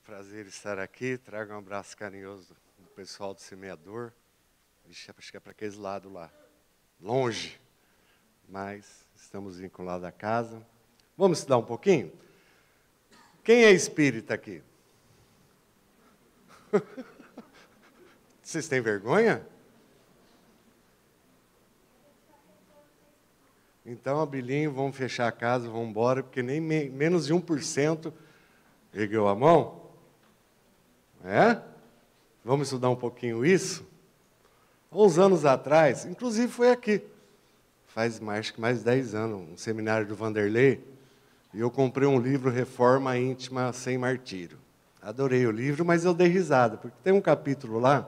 Prazer estar aqui. Trago um abraço carinhoso do pessoal do semeador. Vixe, acho que é para aqueles lados lá. Longe. Mas estamos vinculados à casa. Vamos estudar um pouquinho? Quem é espírita aqui? Vocês têm vergonha? Então, Abilinho, vamos fechar a casa, vamos embora, porque nem menos de 1% ergueu a mão. É? Vamos estudar um pouquinho isso? Há uns anos atrás, inclusive foi aqui, faz mais de 10 anos, um seminário do Vanderlei, e eu comprei um livro, Reforma Íntima Sem Martírio. Adorei o livro, mas eu dei risada, porque tem um capítulo lá,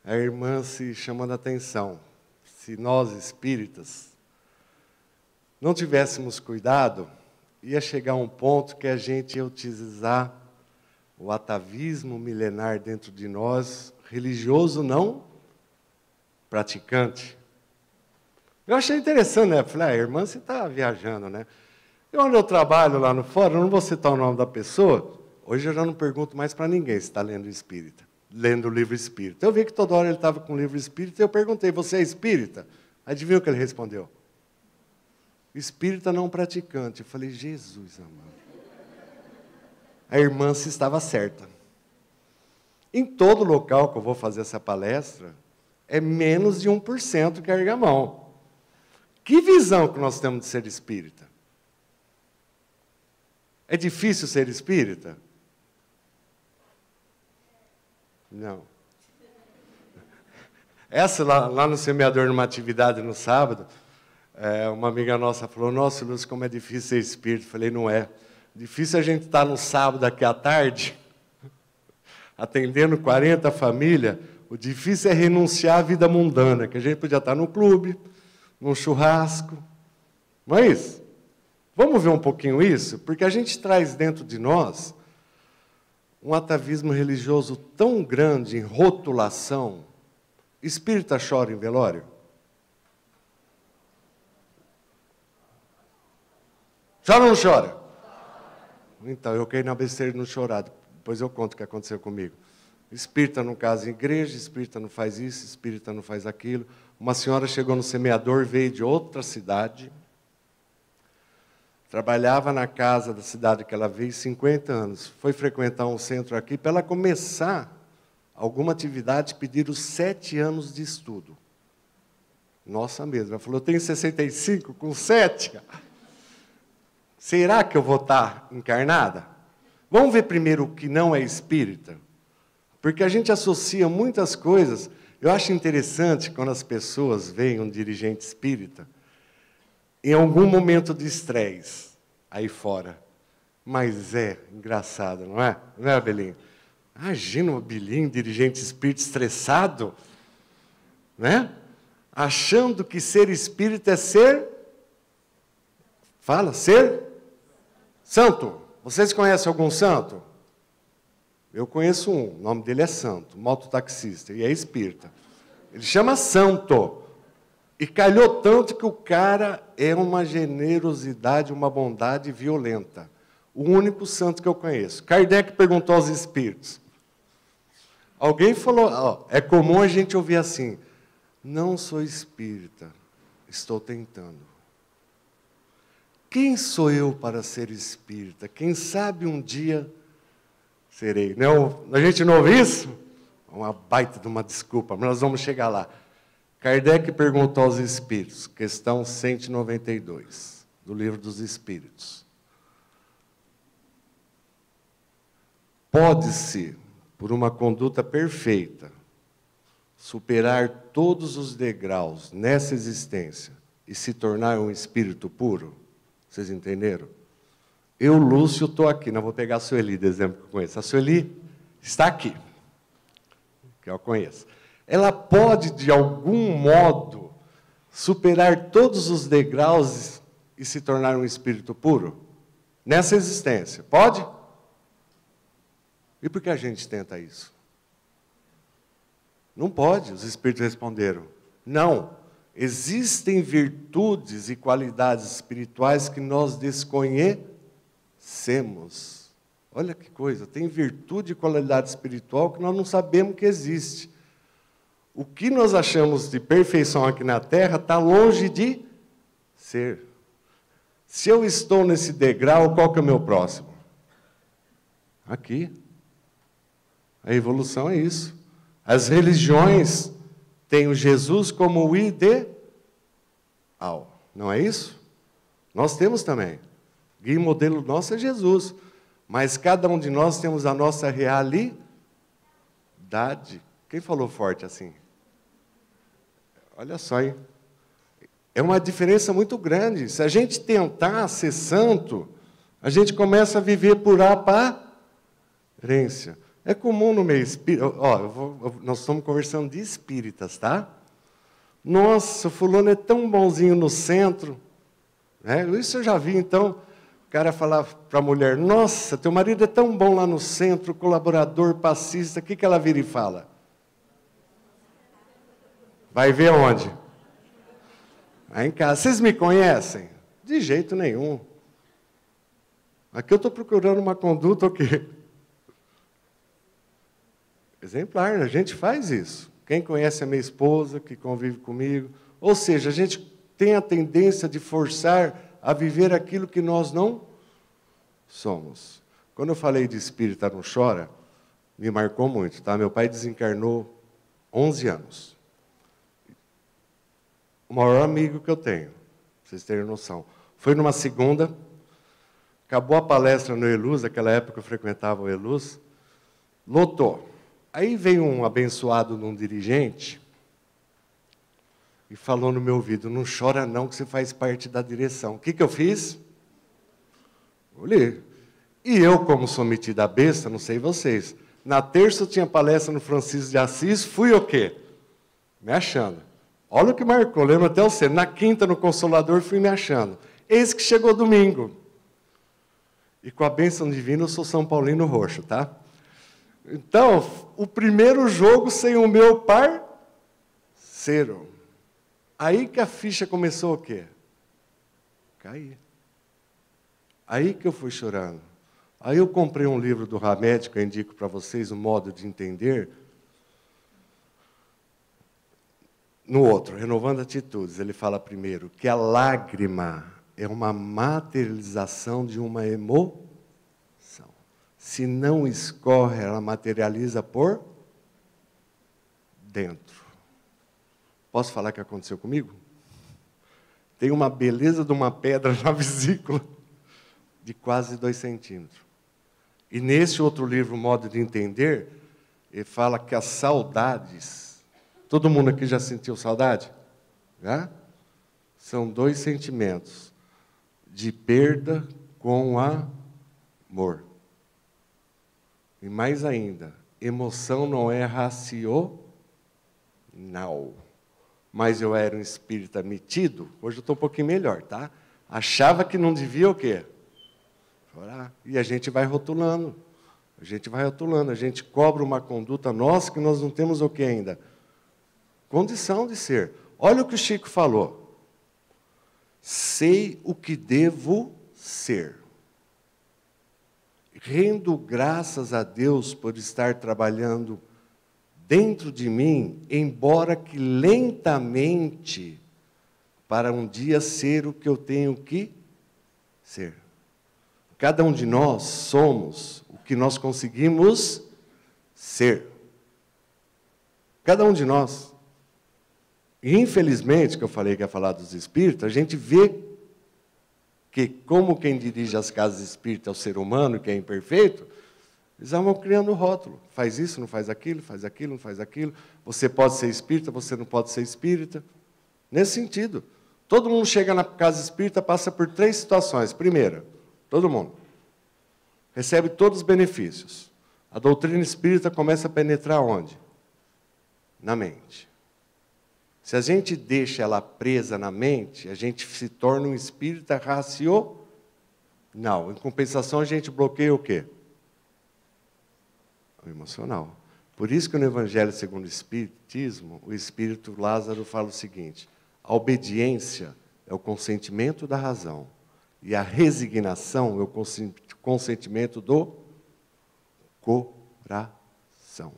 a irmã se chamando a atenção. Se nós, espíritas, não tivéssemos cuidado, ia chegar um ponto que a gente ia utilizar o atavismo milenar dentro de nós, religioso não praticante. Eu achei interessante, né? Falei, irmã, você está viajando, né? E onde eu trabalho lá no fórum, eu não vou citar o nome da pessoa, hoje eu já não pergunto mais para ninguém se está lendo espírita, lendo o livro espírita. Eu vi que toda hora ele estava com o livro espírita, e eu perguntei, você é espírita? Adivinha o que ele respondeu? Espírita não praticante. Eu falei, Jesus amado. A irmã se estava certa. Em todo local que eu vou fazer essa palestra, é menos de 1% que ergue a mão. Que visão que nós temos de ser espírita? É difícil ser espírita? Não. Essa lá no semeador, numa atividade no sábado, uma amiga nossa falou, nossa, Lúcio, como é difícil ser espírita. Eu falei, não é. Difícil a gente estar no sábado aqui à tarde, atendendo 40 famílias, o difícil é renunciar à vida mundana, que a gente podia estar no clube, num churrasco. Não é isso? Vamos ver um pouquinho isso? Porque a gente traz dentro de nós um atavismo religioso tão grande em rotulação. Espírita chora em velório? Chora ou não chora? Então, eu caí na besteira de não chorar. Depois eu conto o que aconteceu comigo. Espírita não casa em igreja, espírita não faz isso, espírita não faz aquilo. Uma senhora chegou no semeador, veio de outra cidade, trabalhava na casa da cidade que ela veio 50 anos. Foi frequentar um centro aqui para ela começar alguma atividade, pedir os 7 anos de estudo. Nossa mesmo. Ela falou, eu tenho 65, com 7. Será que eu vou estar encarnada? Vamos ver primeiro o que não é espírita? Porque a gente associa muitas coisas. Eu acho interessante quando as pessoas veem um dirigente espírita em algum momento de estresse aí fora. Mas é engraçado, não é? Não é, Abelinho? Imagina o Abelinho, dirigente espírita, estressado, né? Achando que ser espírita é ser... Fala, ser... santo. Vocês conhecem algum santo? Eu conheço um, o nome dele é Santo, mototaxista, e é espírita. Ele chama Santo. E calhou tanto que o cara é uma generosidade, uma bondade violenta. O único santo que eu conheço. Kardec perguntou aos espíritos. Alguém falou, ó, é comum a gente ouvir assim, não sou espírita, estou tentando. Quem sou eu para ser espírita? Quem sabe um dia serei. Não, a gente não ouve isso? Uma baita de uma desculpa, mas nós vamos chegar lá. Kardec perguntou aos espíritos, questão 192, do Livro dos Espíritos. Pode-se, por uma conduta perfeita, superar todos os degraus nessa existência e se tornar um espírito puro? Vocês entenderam? Eu, Lúcio, estou aqui. Não vou pegar a Sueli, de exemplo que eu conheço. A Sueli está aqui, que eu conheço. Ela pode, de algum modo, superar todos os degraus e se tornar um espírito puro? Nessa existência. Pode? E por que a gente tenta isso? Não pode, os espíritos responderam. Não. Existem virtudes e qualidades espirituais que nós desconhecemos. conhecemos. Olha que coisa, tem virtude e qualidade espiritual que nós não sabemos que existe. O que nós achamos de perfeição aqui na Terra está longe de ser. Se eu estou nesse degrau, qual que é o meu próximo? Aqui. A evolução é isso. As religiões têm o Jesus como o ideal. Não é isso? Nós temos também. O guia e modelo nosso é Jesus. Mas cada um de nós temos a nossa realidade. Quem falou forte assim? Olha só, hein? É uma diferença muito grande. Se a gente tentar ser santo, a gente começa a viver por aparência. É comum no meio espírita. Nós estamos conversando de espíritas, tá? Nossa, o fulano é tão bonzinho no centro. Né? Isso eu já vi, então. O cara falar para a mulher, nossa, teu marido é tão bom lá no centro, colaborador, passista. O que ela vira e fala? Vai ver onde? Aí em casa. Vocês me conhecem? De jeito nenhum. Aqui eu estou procurando uma conduta o quê? Exemplar, a gente faz isso. Quem conhece a minha esposa, que convive comigo, ou seja, a gente tem a tendência de forçar a viver aquilo que nós não somos. Quando eu falei de espírita não chora, me marcou muito, tá? Meu pai desencarnou 11 anos. O maior amigo que eu tenho, pra vocês terem noção. Foi numa segunda, acabou a palestra no Eluz, naquela época eu frequentava o Eluz, lotou. Aí veio um abençoado de um dirigente e falou no meu ouvido, não chora não, que você faz parte da direção. O que eu fiz? Olhei. E eu, como sou metida a besta, não sei vocês, na terça eu tinha palestra no Francisco de Assis, fui o quê? Me achando. Olha o que marcou, lembro até você. Na quinta, no Consolador, fui me achando. Eis que chegou domingo. E com a bênção divina, eu sou São Paulino roxo, tá? Então, o primeiro jogo sem o meu parceiro. Aí que a ficha começou o quê? Cair. Aí que eu fui chorando. Aí eu comprei um livro do Hamed, que eu indico para vocês, o modo de entender. No outro, Renovando Atitudes, ele fala primeiro que a lágrima é uma materialização de uma emoção. Se não escorre, ela materializa por dentro. Posso falar o que aconteceu comigo? Tem uma beleza de uma pedra na vesícula de quase 2 centímetros. E nesse outro livro, Modo de Entender, ele fala que as saudades... Todo mundo aqui já sentiu saudade? Já? São 2 sentimentos de perda com amor. E mais ainda, emoção não é racional. Mas eu era um espírita metido, hoje eu estou um pouquinho melhor, tá? Achava que não devia o quê? Chorar. E a gente vai rotulando. A gente cobra uma conduta nossa que nós não temos o quê ainda? Condição de ser. Olha o que o Chico falou. Sei o que devo ser. Rendo graças a Deus por estar trabalhando dentro de mim, embora que lentamente, para um dia ser o que eu tenho que ser. Cada um de nós somos o que nós conseguimos ser. Cada um de nós. E, infelizmente, que eu falei que ia falar dos espíritos, a gente vê que, como quem dirige as casas espíritas é o ser humano, que é imperfeito, eles vão criando rótulo. Faz isso, não faz aquilo, faz aquilo, não faz aquilo. Você pode ser espírita, você não pode ser espírita. Nesse sentido. Todo mundo chega na casa espírita, passa por 3 situações. Primeira, todo mundo recebe todos os benefícios. A doutrina espírita começa a penetrar onde? Na mente. Se a gente deixa ela presa na mente, a gente se torna um espírita racional. Em compensação, a gente bloqueia o quê? O emocional. Por isso que no Evangelho segundo o Espiritismo, o Espírito Lázaro fala o seguinte: a obediência é o consentimento da razão, e a resignação é o consentimento do coração.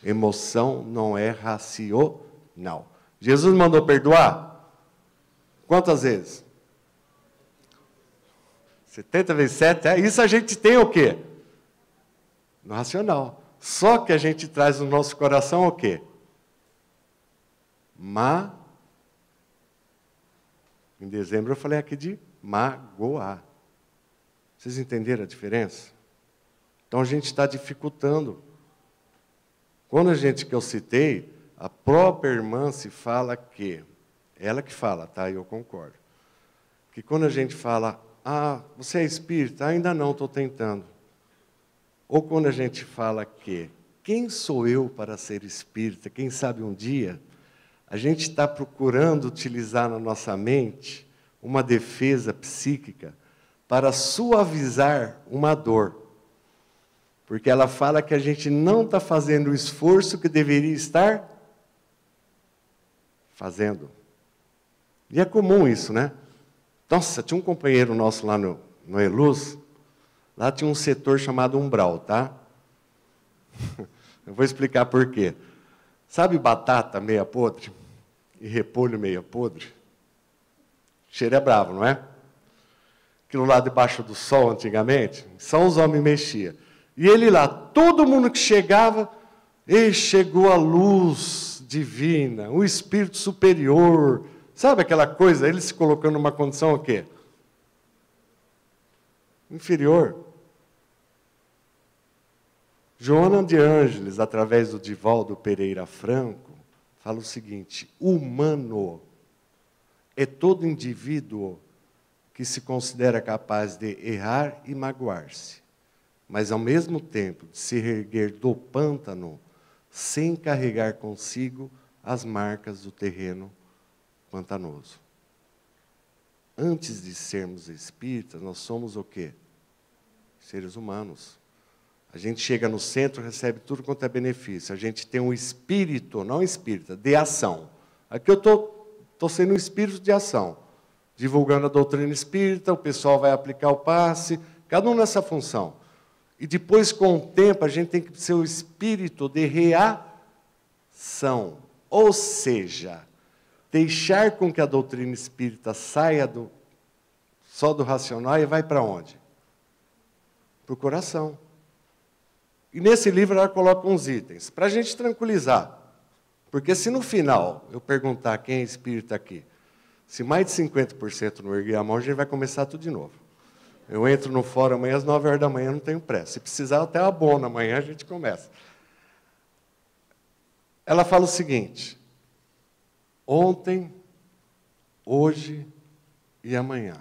Emoção não é racional. Jesus mandou perdoar? Quantas vezes? 70 vezes 7, isso a gente tem o quê? No racional. Só que a gente traz no nosso coração o quê? Em dezembro eu falei aqui de magoar. Vocês entenderam a diferença? Então a gente está dificultando. Quando a gente que eu citei, a própria irmã se fala que, ela que fala, tá? Eu concordo. Que quando a gente fala, você é espírita? Ainda não, estou tentando. Ou quando a gente fala que, quem sou eu para ser espírita? Quem sabe um dia, a gente está procurando utilizar na nossa mente uma defesa psíquica para suavizar uma dor. Porque ela fala que a gente não está fazendo o esforço que deveria estar fazendo. E é comum isso, né? Nossa, tinha um companheiro nosso lá no Eluz, lá tinha um setor chamado umbral, tá? Eu vou explicar por quê. Sabe batata meia podre e repolho meia podre? O cheiro é bravo, não é? Aquilo lá debaixo do sol, antigamente, só os homens mexiam. E ele lá, todo mundo que chegava, chegou a luz divina, o espírito superior. Sabe aquela coisa, ele se colocando numa condição o quê? Inferior. Joana de Ângeles, através do Divaldo Pereira Franco, fala o seguinte: humano é todo indivíduo que se considera capaz de errar e magoar-se, mas ao mesmo tempo de se erguer do pântano sem carregar consigo as marcas do terreno pantanoso. Antes de sermos espíritas, nós somos o quê? Seres humanos. A gente chega no centro, recebe tudo quanto é benefício. A gente tem um espírito, não espírita, de ação. Aqui eu estou sendo um espírito de ação. Divulgando a doutrina espírita, o pessoal vai aplicar o passe, cada um nessa função. E depois, com o tempo, a gente tem que ser o espírito de reação. Ou seja, deixar com que a doutrina espírita saia só do racional e vai para onde? Para o coração. E nesse livro ela coloca uns itens, para a gente tranquilizar. Porque se no final eu perguntar quem é espírita aqui, se mais de 50% não erguer a mão, a gente vai começar tudo de novo. Eu entro no fórum amanhã às 9 horas da manhã, não tenho pressa. Se precisar, até abono, amanhã a gente começa. Ela fala o seguinte: ontem, hoje e amanhã.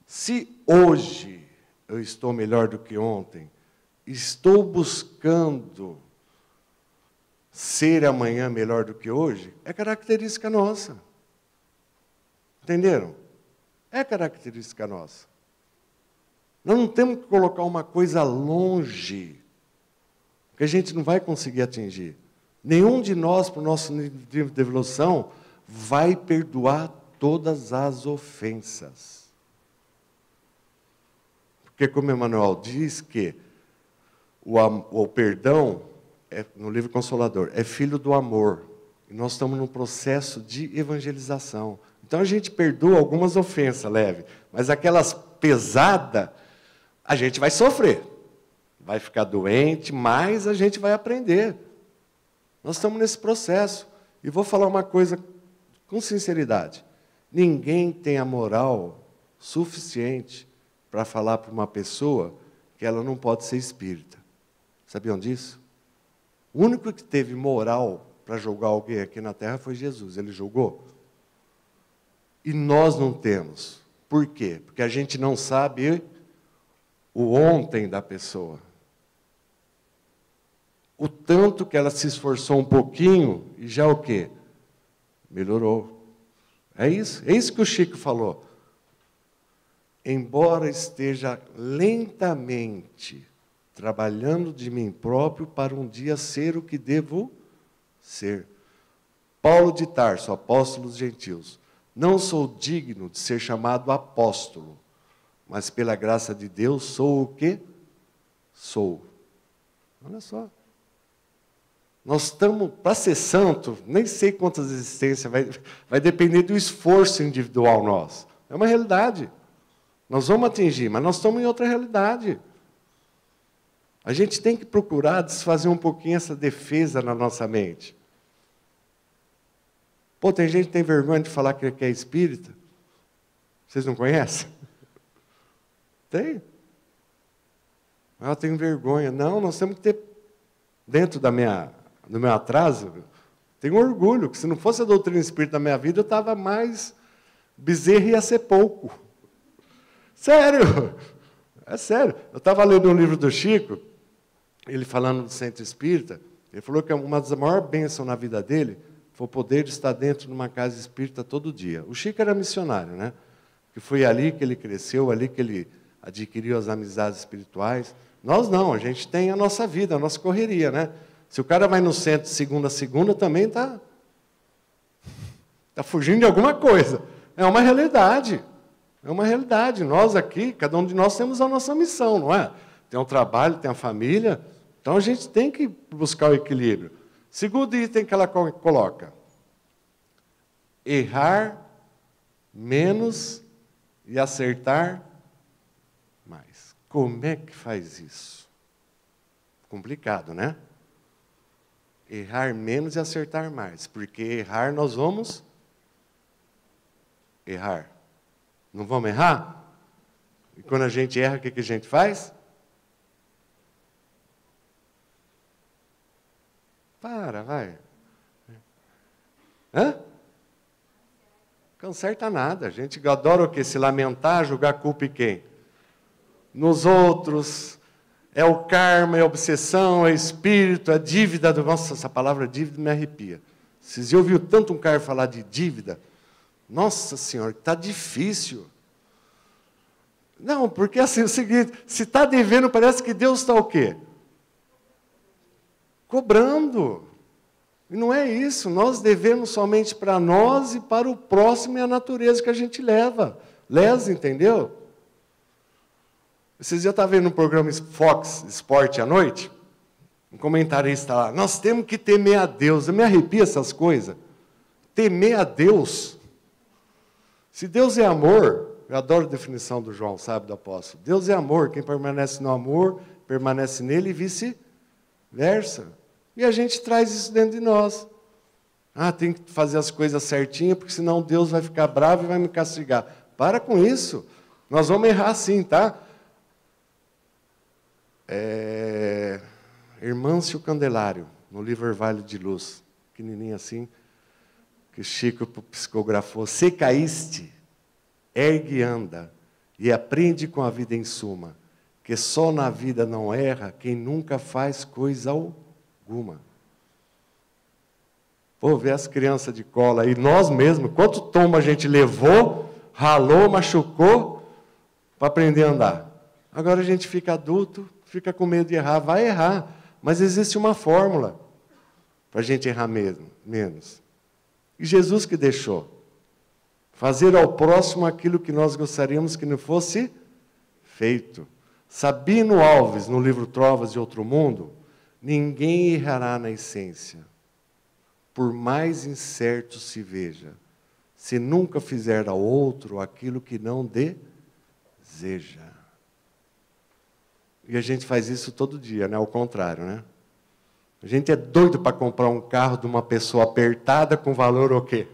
Se hoje eu estou melhor do que ontem, estou buscando ser amanhã melhor do que hoje, é característica nossa. Entenderam? É característica nossa. Nós não temos que colocar uma coisa longe, que a gente não vai conseguir atingir. Nenhum de nós, para o nosso nível de evolução, vai perdoar todas as ofensas. Porque, como Emmanuel diz que o perdão, no livro Consolador, é filho do amor. E nós estamos num processo de evangelização. Então a gente perdoa algumas ofensas leves, mas aquelas pesadas, a gente vai sofrer. Vai ficar doente, mas a gente vai aprender. Nós estamos nesse processo. E vou falar uma coisa com sinceridade. Ninguém tem a moral suficiente para falar para uma pessoa que ela não pode ser espírita. Sabiam disso? O único que teve moral para julgar alguém aqui na Terra foi Jesus. Ele julgou. E nós não temos. Por quê? Porque a gente não sabe o ontem da pessoa. O tanto que ela se esforçou um pouquinho e já o quê? Melhorou. É isso que o Chico falou. Embora esteja lentamente trabalhando de mim próprio para um dia ser o que devo ser. Paulo de Tarso, apóstolo dos gentios. Não sou digno de ser chamado apóstolo, mas pela graça de Deus sou o que sou. Olha só. Nós estamos, para ser santo, nem sei quantas existências, vai depender do esforço individual nosso. É uma realidade. Nós vamos atingir, mas nós estamos em outra realidade. A gente tem que procurar desfazer um pouquinho essa defesa na nossa mente. Pô, tem gente que tem vergonha de falar que é espírita. Vocês não conhecem? Tem. Eu tenho vergonha. Não, nós temos que ter, dentro do meu atraso, tenho orgulho, que se não fosse a doutrina espírita da minha vida, eu estava mais bezerro, ia ser pouco. Sério! É sério. Eu estava lendo um livro do Chico, ele falando do centro espírita, ele falou que uma das maiores bênçãos na vida dele foi o poder de estar dentro de uma casa espírita todo dia. O Chico era missionário, né? Que foi ali que ele cresceu, ali que ele adquiriu as amizades espirituais. Nós não, a gente tem a nossa vida, a nossa correria, né? Se o cara vai no centro de segunda a segunda, também está fugindo de alguma coisa. É uma realidade. É uma realidade. Nós aqui, cada um de nós temos a nossa missão, não é? Tem um trabalho, tem a família. Então a gente tem que buscar o equilíbrio. Segundo item que ela coloca: errar menos e acertar mais. Como é que faz isso? Complicado, né? Errar menos e acertar mais. Porque errar, nós vamos errar. Não vamos errar? E quando a gente erra, o que a gente faz? Vai. Hã? Conserta nada. A gente adora o quê? Se lamentar, julgar culpa em quem? Nos outros. É o karma, é a obsessão, é o espírito, é a dívida. Nossa, essa palavra dívida me arrepia. Vocês já ouviram tanto um cara falar de dívida? Nossa Senhora, está difícil. Não, porque assim, é o seguinte, se está devendo, parece que Deus está o quê? Cobrando. E não é isso, nós devemos somente para nós e para o próximo e a natureza que a gente lesa, entendeu? Vocês já estavam vendo no programa Fox Sport à noite? Um comentarista lá, nós temos que temer a Deus. Eu me arrepio essas coisas. Temer a Deus. Se Deus é amor, eu adoro a definição do João, sabe, do apóstolo. Deus é amor, quem permanece no amor, permanece nele e vice-versa. E a gente traz isso dentro de nós. Tem que fazer as coisas certinhas, porque senão Deus vai ficar bravo e vai me castigar. Para com isso. Nós vamos errar sim, tá? Hermâncio Candelário, no livro Orvalho de Luz, pequenininho assim, que Chico psicografou. Se caíste, ergue e anda, e aprende com a vida em suma, que só na vida não erra quem nunca faz coisa alguma. Pô, ver as crianças de cola aí, nós mesmos, quanto tombo a gente levou, ralou, machucou, para aprender a andar. Agora a gente fica adulto, fica com medo de errar, vai errar, mas existe uma fórmula para a gente errar menos. E Jesus que deixou. Fazer ao próximo aquilo que nós gostaríamos que não fosse feito. Sabino Alves, no livro Trovas de Outro Mundo, ninguém errará na essência, por mais incerto se veja, se nunca fizer ao outro aquilo que não deseja. E a gente faz isso todo dia, né? Ao contrário, né? A gente é doido para comprar um carro de uma pessoa apertada com valor o quê?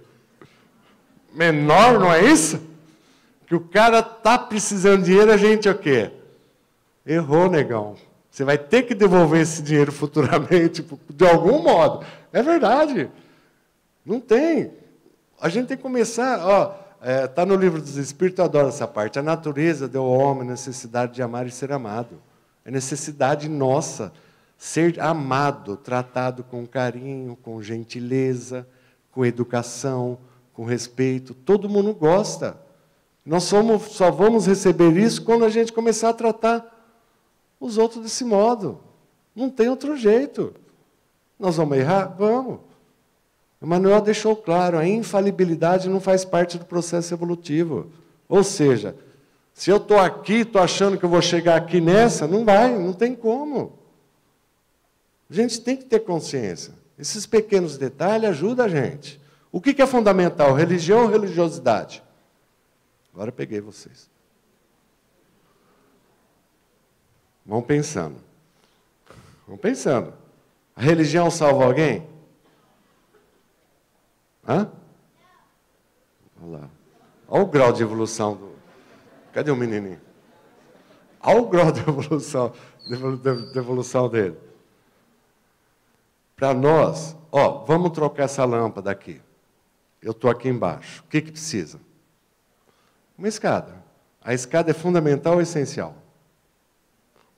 Menor, não é isso? Que o cara está precisando de dinheiro, a gente o quê? Errou, negão. Você vai ter que devolver esse dinheiro futuramente, de algum modo. É verdade. Não tem. A gente tem que começar... Está no livro dos Espíritos, eu adoro essa parte. A natureza deu ao homem a necessidade de amar e ser amado. É necessidade nossa ser amado, tratado com carinho, com gentileza, com educação, com respeito. Todo mundo gosta. Nós só vamos receber isso quando a gente começar a tratar os outros desse modo. Não tem outro jeito. Nós vamos errar? Vamos. Emmanuel deixou claro, a infalibilidade não faz parte do processo evolutivo. Ou seja, Se eu estou aqui, estou achando que eu vou chegar aqui nessa, não vai, não tem como. A gente tem que ter consciência. Esses pequenos detalhes ajudam a gente. O que é fundamental, religião ou religiosidade? Agora eu peguei vocês. Vão pensando. Vão pensando. A religião salva alguém? Hã? Olha lá. Olha o grau de evolução do... Cadê o menininho? Olha o grau de evolução dele. Para nós, ó, vamos trocar essa lâmpada aqui. Eu estou aqui embaixo. O que precisa? Uma escada. A escada é fundamental ou essencial?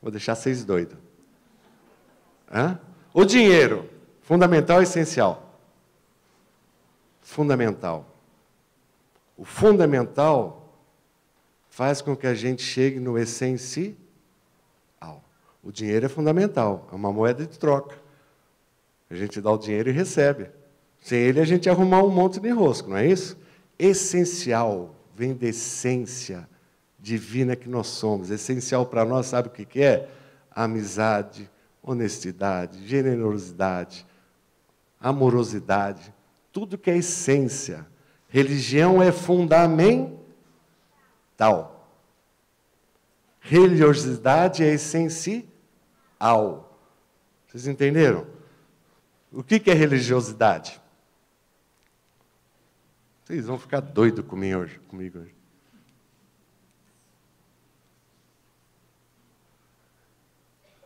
Vou deixar vocês doidos. Hã? O dinheiro, fundamental ou essencial? Fundamental. O fundamental faz com que a gente chegue no essencial. O dinheiro é fundamental, é uma moeda de troca. A gente dá o dinheiro e recebe. Sem ele, a gente arrumar um monte de rosco, não é isso? Essencial vem da essência divina que nós somos. Essencial para nós, sabe o que é? Amizade, honestidade, generosidade, amorosidade, tudo que é essência. Religião é fundamental. Religiosidade é essencial. Vocês entenderam? O que é religiosidade? Vocês vão ficar doidos comigo hoje.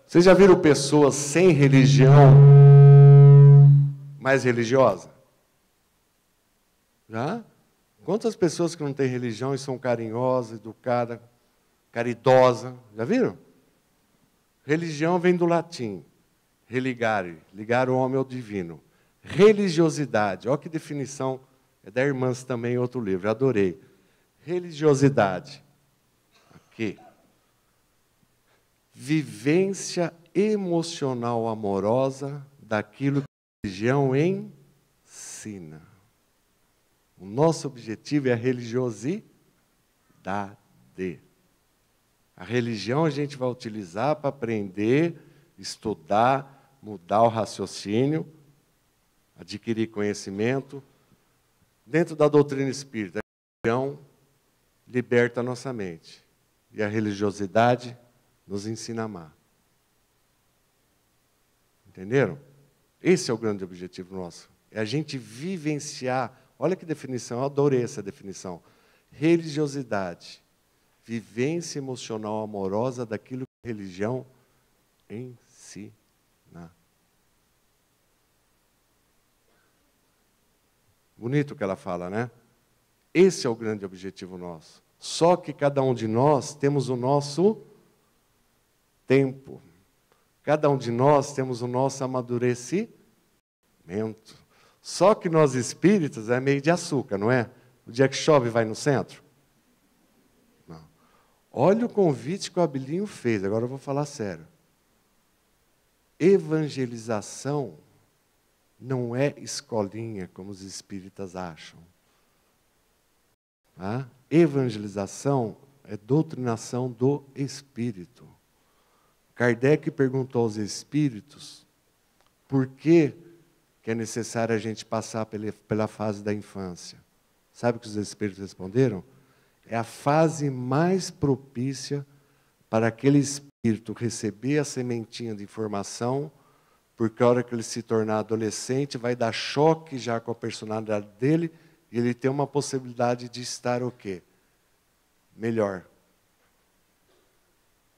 Vocês já viram pessoas sem religião mais religiosas? Já? Quantas pessoas que não têm religião e são carinhosas, educadas, caridosas? Já viram? Religião vem do latim. Religare, ligar o homem ao divino. Religiosidade, olha que definição, é da Irmãs também, outro livro, adorei. Religiosidade, aqui. Vivência emocional amorosa daquilo que a religião ensina. O nosso objetivo é a religiosidade. A religião a gente vai utilizar para aprender, estudar, mudar o raciocínio, adquirir conhecimento. Dentro da doutrina espírita, a religião liberta a nossa mente. E a religiosidade nos ensina a amar. Entenderam? Esse é o grande objetivo nosso. É a gente vivenciar. Olha que definição, eu adorei essa definição. Religiosidade. Vivência emocional amorosa daquilo que a religião ensina. Bonito o que ela fala, né? Esse é o grande objetivo nosso. Só que cada um de nós temos o nosso tempo. Cada um de nós temos o nosso amadurecimento. Só que nós espíritas é meio de açúcar, não é? O dia que chove vai no centro? Não. Olha o convite que o Abilinho fez, agora eu vou falar sério. Evangelização não é escolinha, como os espíritas acham. Tá? Evangelização é doutrinação do espírito. Kardec perguntou aos espíritos por que é necessário a gente passar pela fase da infância. Sabe o que os espíritos responderam? É a fase mais propícia para aquele espírito receber a sementinha de informação, porque a hora que ele se tornar adolescente, vai dar choque já com a personalidade dele, e ele tem uma possibilidade de estar o quê? Melhor.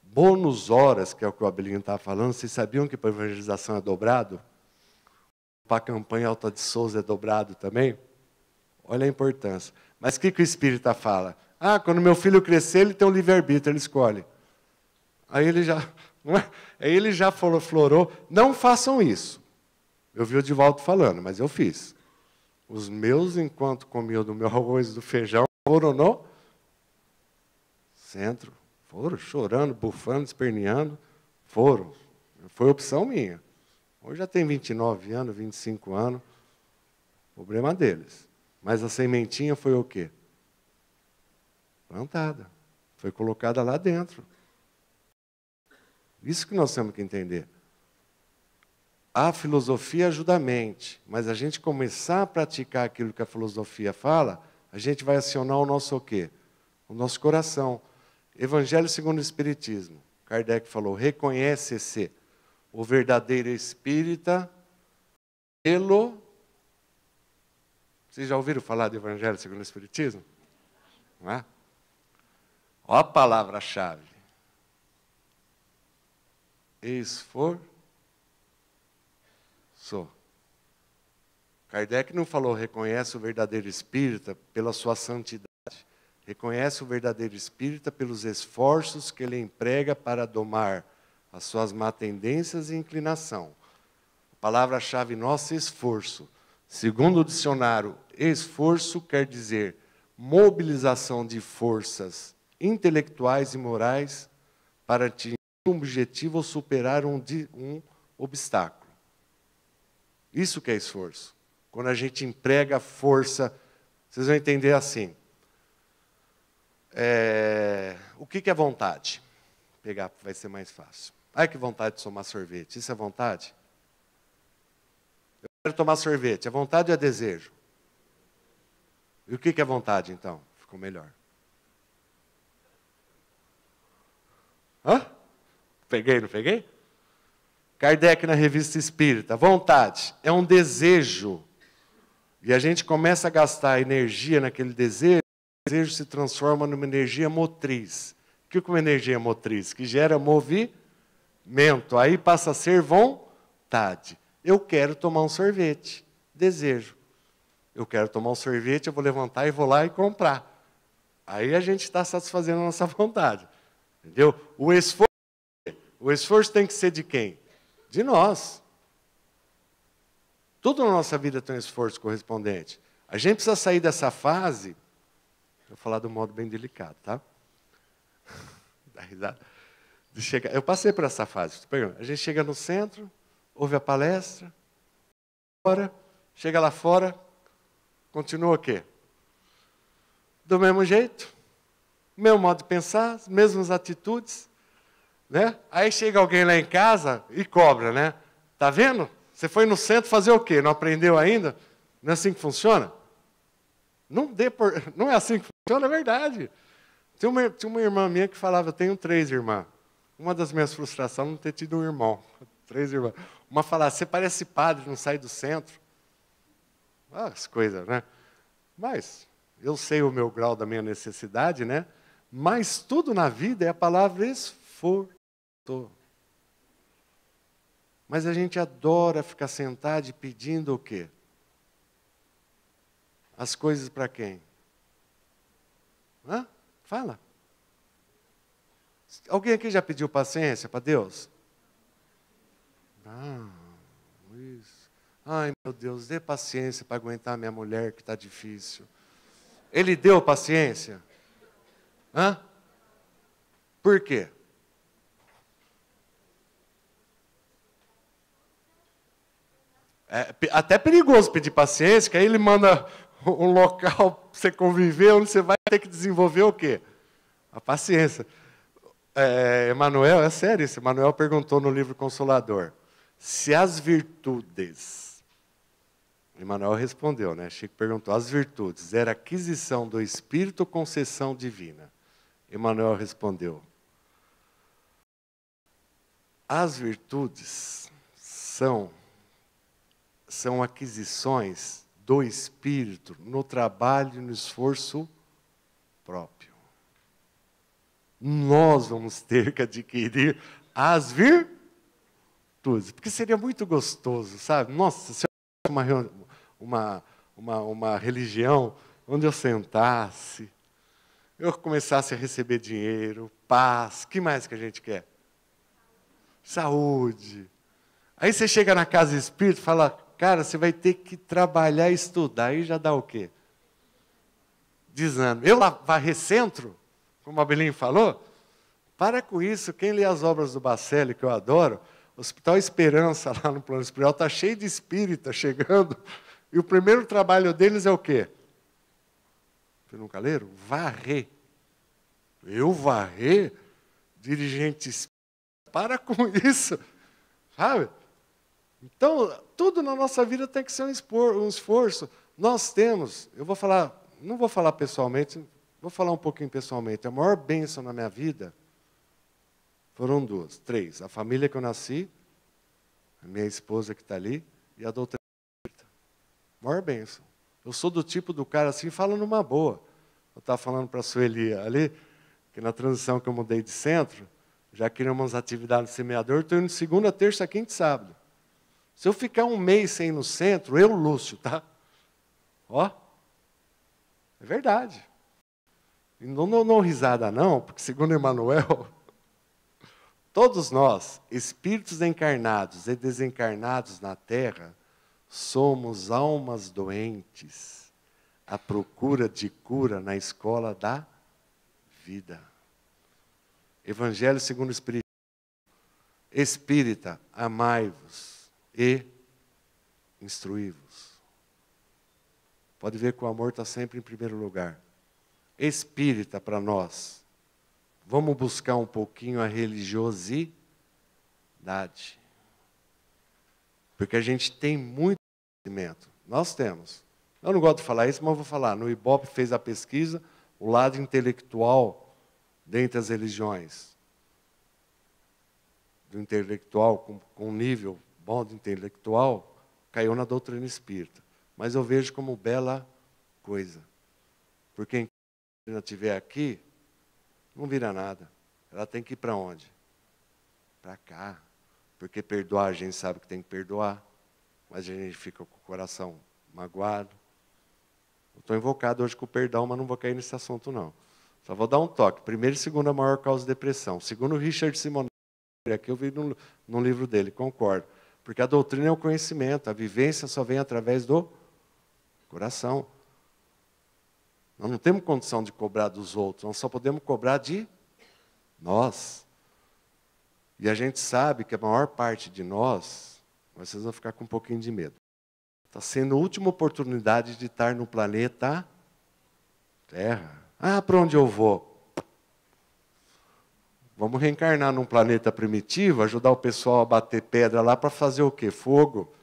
Bônus horas, que é o que o Abelinho estava falando, vocês sabiam que para a evangelização é dobrado? Para a campanha Alta de Souza é dobrado também? Olha a importância. Mas o que o espírita fala? Ah, quando meu filho crescer, ele tem um livre-arbítrio, ele escolhe. Aí ele já... Não é? Aí ele já florou, não façam isso. Eu vi o Divaldo falando, mas eu fiz. Os meus, enquanto comiam do meu arroz e do feijão, foram no centro. Foram chorando, bufando, esperneando. Foram. Foi opção minha. Hoje já tem 29 anos, 25 anos. Problema deles. Mas a sementinha foi o quê? Plantada. Foi colocada lá dentro. Isso que nós temos que entender. A filosofia ajuda a mente, mas a gente começar a praticar aquilo que a filosofia fala, a gente vai acionar o nosso o quê? O nosso coração. Evangelho segundo o Espiritismo. Kardec falou, reconhece-se o verdadeiro espírita pelo... Vocês já ouviram falar do Evangelho segundo o Espiritismo? Não é? Olha a palavra-chave. Esforço. Kardec não falou, reconhece o verdadeiro espírita pela sua santidade. Reconhece o verdadeiro espírita pelos esforços que ele emprega para domar as suas má tendências e inclinação. A palavra-chave nossa é esforço. Segundo o dicionário, esforço quer dizer mobilização de forças intelectuais e morais para atingir um objetivo ou superar um obstáculo. Isso que é esforço. Quando a gente emprega força, vocês vão entender assim. O que é vontade? Vou pegar, vai ser mais fácil. Ai, que vontade de tomar sorvete. Isso é vontade? Eu quero tomar sorvete. É vontade ou é desejo? E o que é vontade, então? Ficou melhor. Hã? Peguei, não peguei? Kardec na Revista Espírita. Vontade é um desejo. E a gente começa a gastar energia naquele desejo, o desejo se transforma numa energia motriz. O que é uma energia motriz? Que gera movimento. Aí passa a ser vontade. Eu quero tomar um sorvete. Desejo. Eu quero tomar um sorvete, eu vou levantar e vou lá e comprar. Aí a gente está satisfazendo a nossa vontade. Entendeu? O esforço tem que ser de quem? De nós. Tudo na nossa vida tem um esforço correspondente. A gente precisa sair dessa fase, vou falar de um modo bem delicado, tá? Dá risada. Eu passei por essa fase. A gente chega no centro, ouve a palestra, chega lá fora, continua o quê? Do mesmo jeito, mesmo modo de pensar, as mesmas atitudes. Né? Aí chega alguém lá em casa e cobra, né? Tá vendo? Você foi no centro fazer o quê? Não aprendeu ainda? Não é assim que funciona? Não é assim que funciona, é verdade. Tinha uma irmã minha que falava, eu tenho 3 irmãs. Uma das minhas frustrações é não ter tido um irmão. 3 irmãs. Uma falava, você parece padre, não sai do centro. As coisas, né? Mas eu sei o meu grau da minha necessidade, né? Mas tudo na vida é a palavra esforço. Mas a gente adora ficar sentado e pedindo o quê? As coisas para quem? Hã? Fala. Alguém aqui já pediu paciência para Deus? Não, isso. Ai, meu Deus, dê paciência para aguentar minha mulher que está difícil. Ele deu paciência? Hã? Por quê? É até perigoso pedir paciência, que aí ele manda um local para você conviver, onde você vai ter que desenvolver o quê? A paciência. Emmanuel, é sério isso, Emmanuel perguntou no livro Consolador, se as virtudes, Emmanuel respondeu, né? Chico perguntou, as virtudes era aquisição do Espírito ou concessão divina? Emmanuel respondeu, as virtudes são aquisições do Espírito no trabalho e no esforço próprio. Nós vamos ter que adquirir as virtudes, porque seria muito gostoso, sabe? Nossa, se eu uma religião onde eu sentasse, eu começasse a receber dinheiro, paz, que mais que a gente quer? Saúde. Aí você chega na casa espírita e fala, cara, você vai ter que trabalhar e estudar. Aí já dá o quê? Desânimo. Eu varrer centro, como a Belinha falou? Para com isso. Quem lê as obras do Bacelli, que eu adoro, o Hospital Esperança, lá no plano espiritual, está cheio de espírita chegando. E o primeiro trabalho deles é o quê? Vocês nunca leram? Varrer. Eu varrer? Dirigente espírita? Para com isso, sabe? Então, tudo na nossa vida tem que ser um esforço. Nós temos, eu vou falar, não vou falar pessoalmente, vou falar um pouquinho pessoalmente. A maior bênção na minha vida foram duas, três. A família que eu nasci, a minha esposa que está ali, e a doutrina espírita. Maior bênção. Eu sou do tipo do cara assim, fala numa boa. Eu estava falando para a Sueli ali, que na transição que eu mudei de centro, já queríamos umas atividades no semeador, estou indo de segunda, terça, quinta e sábado. Se eu ficar um mês sem ir no centro, eu, Lúcio, tá? Ó, é verdade. E não risada não, porque segundo Emmanuel, todos nós, espíritos encarnados e desencarnados na Terra, somos almas doentes à procura de cura na escola da vida. Evangelho segundo o Espiritismo. Espírita, amai-vos e instruí-vos. Pode ver que o amor está sempre em primeiro lugar. Espírita para nós. Vamos buscar um pouquinho a religiosidade. Porque a gente tem muito conhecimento. Nós temos. Eu não gosto de falar isso, mas vou falar. No Ibope fez a pesquisa, o lado intelectual dentre as religiões. Do intelectual, com um nível bom de intelectual, caiu na doutrina espírita. Mas eu vejo como bela coisa. Porque enquanto a doutrina estiver aqui, não vira nada. Ela tem que ir para onde? Para cá. Porque perdoar, a gente sabe que tem que perdoar. Mas a gente fica com o coração magoado. Eu estou invocado hoje com o perdão, mas não vou cair nesse assunto, não. Só vou dar um toque. Primeira e segunda maior causa de depressão. Segundo Richard Simonelli, aqui eu vi num livro dele, concordo. Porque a doutrina é o conhecimento, a vivência só vem através do coração. Nós não temos condição de cobrar dos outros, nós só podemos cobrar de nós. E a gente sabe que a maior parte de nós, vocês vão ficar com um pouquinho de medo, está sendo a última oportunidade de estar no planeta Terra. Ah, para onde eu vou? Vamos reencarnar num planeta primitivo, ajudar o pessoal a bater pedra lá para fazer o quê? Fogo.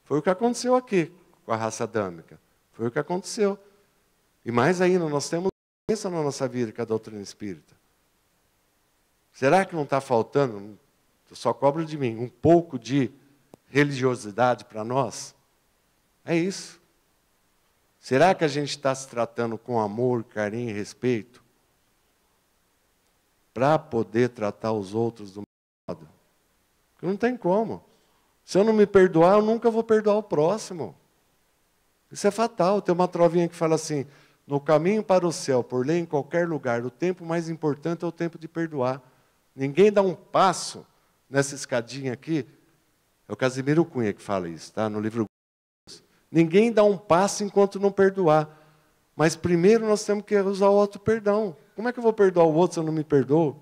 Foi o que aconteceu aqui com a raça adâmica. Foi o que aconteceu. E mais ainda, nós temos doença na nossa vida que é a doutrina espírita. Será que não está faltando, eu só cobro de mim, um pouco de religiosidade para nós? É isso. Será que a gente está se tratando com amor, carinho e respeito? Para poder tratar os outros do mesmo modo? Porque não tem como. Se eu não me perdoar, eu nunca vou perdoar o próximo. Isso é fatal. Tem uma trovinha que fala assim: no caminho para o céu, por lei em qualquer lugar, o tempo mais importante é o tempo de perdoar. Ninguém dá um passo nessa escadinha aqui. É o Casimiro Cunha que fala isso, tá? No livro. Ninguém dá um passo enquanto não perdoar. Mas primeiro nós temos que usar o auto-perdão. Como é que eu vou perdoar o outro se eu não me perdoo?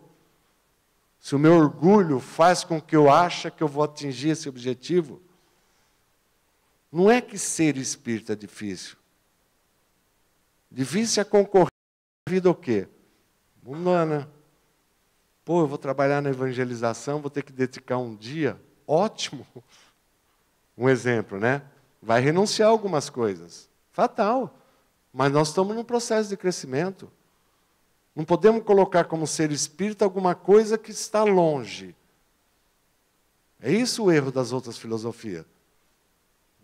Se o meu orgulho faz com que eu ache que eu vou atingir esse objetivo? Não é que ser espírita é difícil. Difícil é concorrer na vida o quê? Mundana. Pô, eu vou trabalhar na evangelização, vou ter que dedicar um dia. Ótimo. Um exemplo, né? Vai renunciar a algumas coisas. Fatal. Mas nós estamos num processo de crescimento. Não podemos colocar como ser espírita alguma coisa que está longe. É isso o erro das outras filosofias.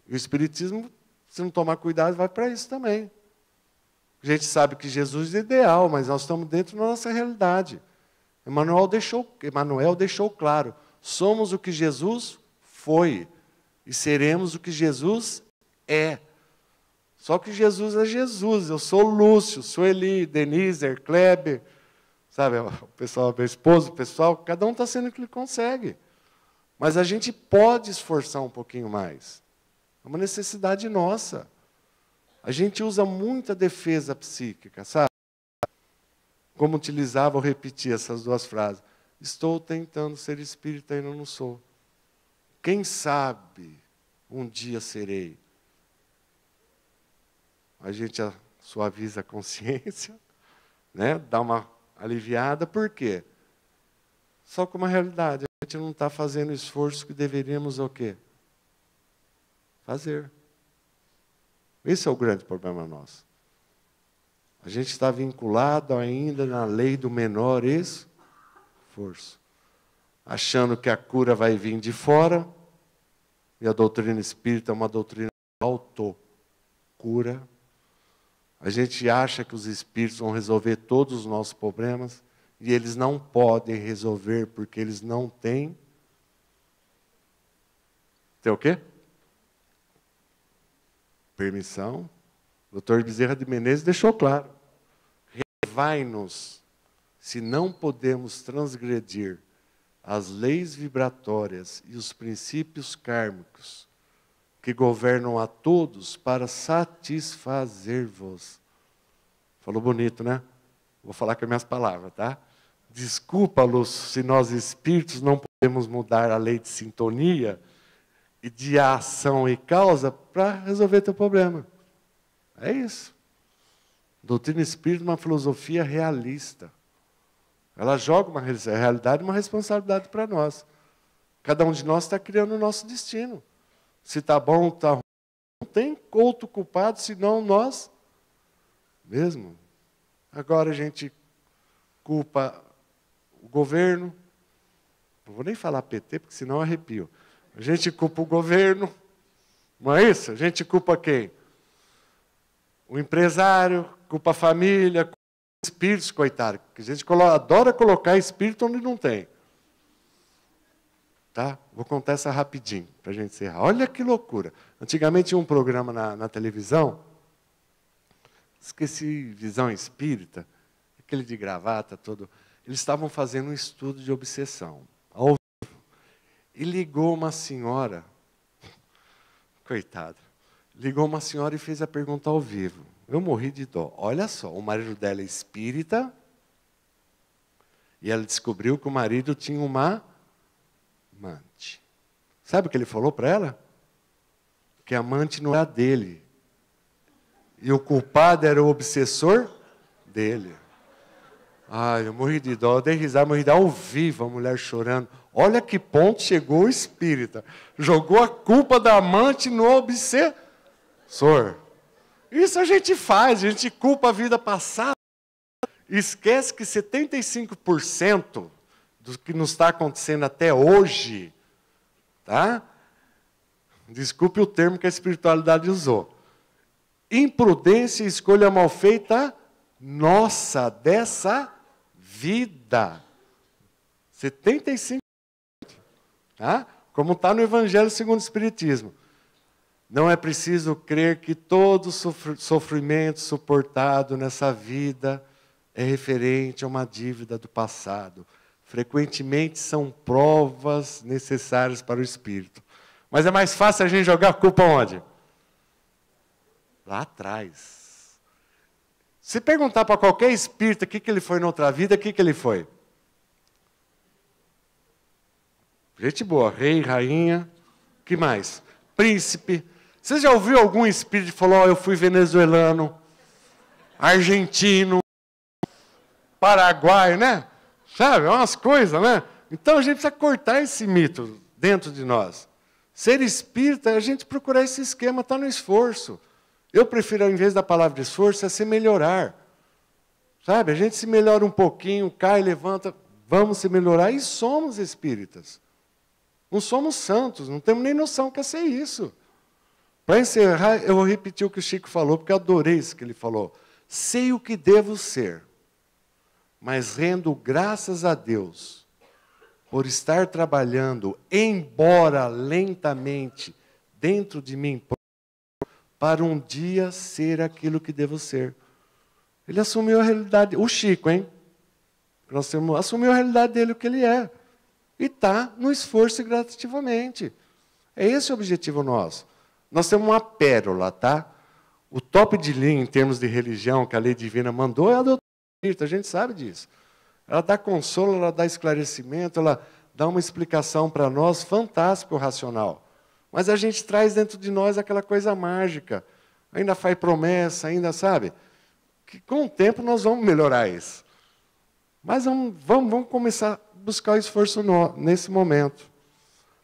E o espiritismo, se não tomar cuidado, vai para isso também. A gente sabe que Jesus é ideal, mas nós estamos dentro da nossa realidade. Emmanuel deixou claro, somos o que Jesus foi e seremos o que Jesus é. Só que Jesus é Jesus, eu sou Lúcio, sou Eli, Denise, Kleber, sabe, o pessoal, meu esposo, o pessoal, cada um está sendo o que ele consegue. Mas a gente pode esforçar um pouquinho mais. É uma necessidade nossa. A gente usa muita defesa psíquica, sabe? Como utilizava ou repetia essas duas frases. Estou tentando ser espírita e ainda não sou. Quem sabe um dia serei. A gente suaviza a consciência, né? Dá uma aliviada. Por quê? Só com uma realidade. A gente não está fazendo o esforço que deveríamos o quê? Fazer. Esse é o grande problema nosso. A gente está vinculado ainda na lei do menor esforço. Achando que a cura vai vir de fora, e a doutrina espírita é uma doutrina de autocura. A gente acha que os espíritos vão resolver todos os nossos problemas, e eles não podem resolver, porque eles não têm... Tem o quê? Permissão. O Dr. Bezerra de Menezes deixou claro. Relevai-nos, se não podemos transgredir as leis vibratórias e os princípios kármicos que governam a todos para satisfazer-vos. Falou bonito, né? Vou falar com as minhas palavras, tá? Desculpa-los se nós espíritos não podemos mudar a lei de sintonia e de ação e causa para resolver teu problema. É isso. Doutrina espírita é uma filosofia realista. Ela joga uma realidade e uma responsabilidade para nós. Cada um de nós está criando o nosso destino. Se está bom ou está ruim, não tem outro culpado senão nós mesmo. Agora a gente culpa o governo. Não vou nem falar PT, porque senão eu arrepio. A gente culpa o governo. Não é isso? A gente culpa quem? O empresário, culpa a família, culpa os espíritos, coitado. A gente adora colocar espírito onde não tem. Tá? Vou contar essa rapidinho, para a gente encerrar. Olha que loucura. Antigamente tinha um programa na televisão, esqueci, Visão Espírita, aquele de gravata todo. Eles estavam fazendo um estudo de obsessão, ao vivo. E ligou uma senhora, coitada, ligou uma senhora e fez a pergunta ao vivo. Eu morri de dó. Olha só, o marido dela é espírita, e ela descobriu que o marido tinha uma amante. Sabe o que ele falou para ela? Que a amante não era dele. E o culpado era o obsessor dele. Ai, eu morri de dó, eu dei risada, morri de dó, ao vivo, a mulher chorando. Olha que ponto chegou o espírita. Jogou a culpa da amante no obsessor. Isso a gente faz, a gente culpa a vida passada. Esquece que 75% do que nos está acontecendo até hoje, tá? Desculpe o termo que a espiritualidade usou. Imprudência e escolha mal feita nossa, dessa vida. 75%. Tá? Como está no Evangelho segundo o Espiritismo. Não é preciso crer que todo sofrimento suportado nessa vida é referente a uma dívida do passado. Frequentemente são provas necessárias para o espírito. Mas é mais fácil a gente jogar a culpa onde? Lá atrás. Se perguntar para qualquer espírita o que ele foi na outra vida, o que ele foi? Gente boa, rei, rainha, o que mais? Príncipe. Você já ouviu algum espírito que falou, eu fui venezuelano, argentino, paraguaio, né? Sabe, é umas coisas, né? Então a gente precisa cortar esse mito dentro de nós. Ser espírita é a gente procurar esse esquema, está no esforço. Eu prefiro, ao invés da palavra esforço, é se melhorar. Sabe, a gente se melhora um pouquinho, cai, levanta, vamos se melhorar e somos espíritas. Não somos santos, não temos nem noção que é ser isso. Para encerrar, eu vou repetir o que o Chico falou, porque eu adorei isso que ele falou. Sei o que devo ser, mas rendo graças a Deus por estar trabalhando, embora lentamente, dentro de mim, para um dia ser aquilo que devo ser. Ele assumiu a realidade, o Chico, hein? Assumiu a realidade dele, o que ele é. E está no esforço e gradativamente. É esse o objetivo nosso. Nós temos uma pérola, tá? O top de linha em termos de religião que a lei divina mandou é a doutrina espírita, a gente sabe disso. Ela dá consolo, ela dá esclarecimento, ela dá uma explicação para nós fantástica, racional. Mas a gente traz dentro de nós aquela coisa mágica. Ainda faz promessa, ainda sabe? Que com o tempo nós vamos melhorar isso. Mas vamos começar a buscar o esforço nesse momento.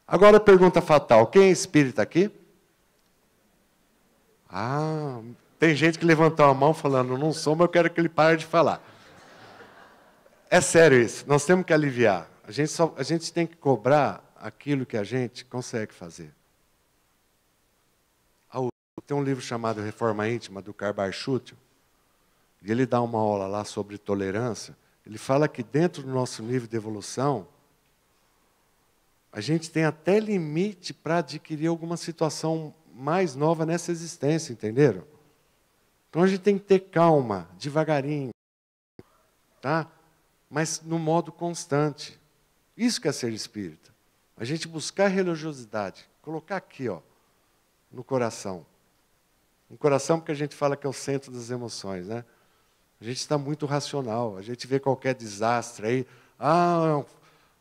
Agora a pergunta fatal: quem é espírita aqui? Ah, tem gente que levantou a mão falando, não sou, mas eu quero que ele pare de falar. É sério isso, nós temos que aliviar. A gente tem que cobrar aquilo que a gente consegue fazer. Tem um livro chamado Reforma Íntima, do Karl Barchuti, e ele dá uma aula lá sobre tolerância. Ele fala que dentro do nosso nível de evolução, a gente tem até limite para adquirir alguma situação mais nova nessa existência, entenderam? Então a gente tem que ter calma, devagarinho, tá? Mas no modo constante. Isso que é ser espírita. A gente buscar religiosidade, colocar aqui, ó, no coração. No coração, porque a gente fala que é o centro das emoções, né? A gente está muito racional, a gente vê qualquer desastre aí,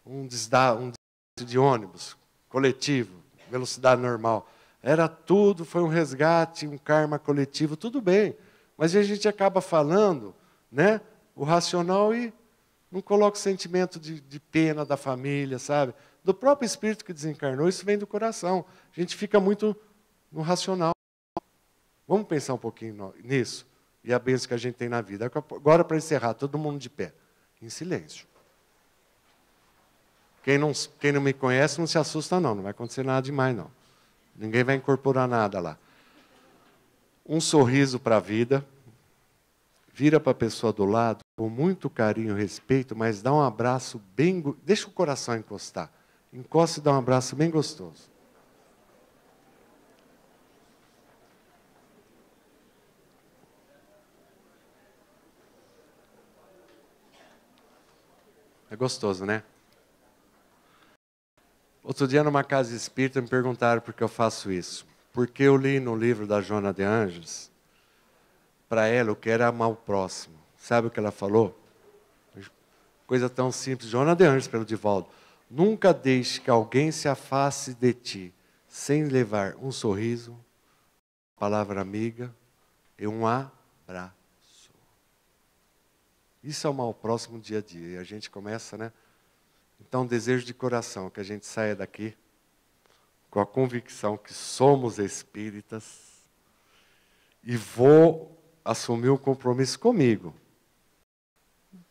um desastre de ônibus, coletivo, velocidade normal. Era tudo, foi um resgate, um karma coletivo, tudo bem. Mas a gente acaba falando, né, o racional e não coloca o sentimento de pena da família, sabe? Do próprio espírito que desencarnou, isso vem do coração. A gente fica muito no racional. Vamos pensar um pouquinho nisso e a bênção que a gente tem na vida. Agora, para encerrar, todo mundo de pé, em silêncio. Quem não me conhece não se assusta, não. Não vai acontecer nada demais, não. Ninguém vai incorporar nada lá. Um sorriso para a vida. Vira para a pessoa do lado, com muito carinho e respeito, mas dá um abraço bem... Deixa o coração encostar. Encosta e dá um abraço bem gostoso. É gostoso, né? Outro dia, numa casa espírita, me perguntaram por que eu faço isso. Porque eu li no livro da Joana de Ângeles, para ela, o que era amar o próximo. Sabe o que ela falou? Coisa tão simples. Joana de Ângeles, pelo Divaldo. Nunca deixe que alguém se afaste de ti, sem levar um sorriso, palavra amiga e um abraço. Isso é amar o próximo dia a dia. E a gente começa, né? Então, desejo de coração que a gente saia daqui com a convicção que somos espíritas e vou assumir um compromisso comigo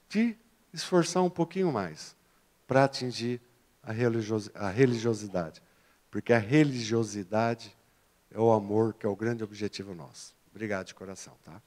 de esforçar um pouquinho mais para atingir a religiosidade. Porque a religiosidade é o amor que é o grande objetivo nosso. Obrigado de coração, tá?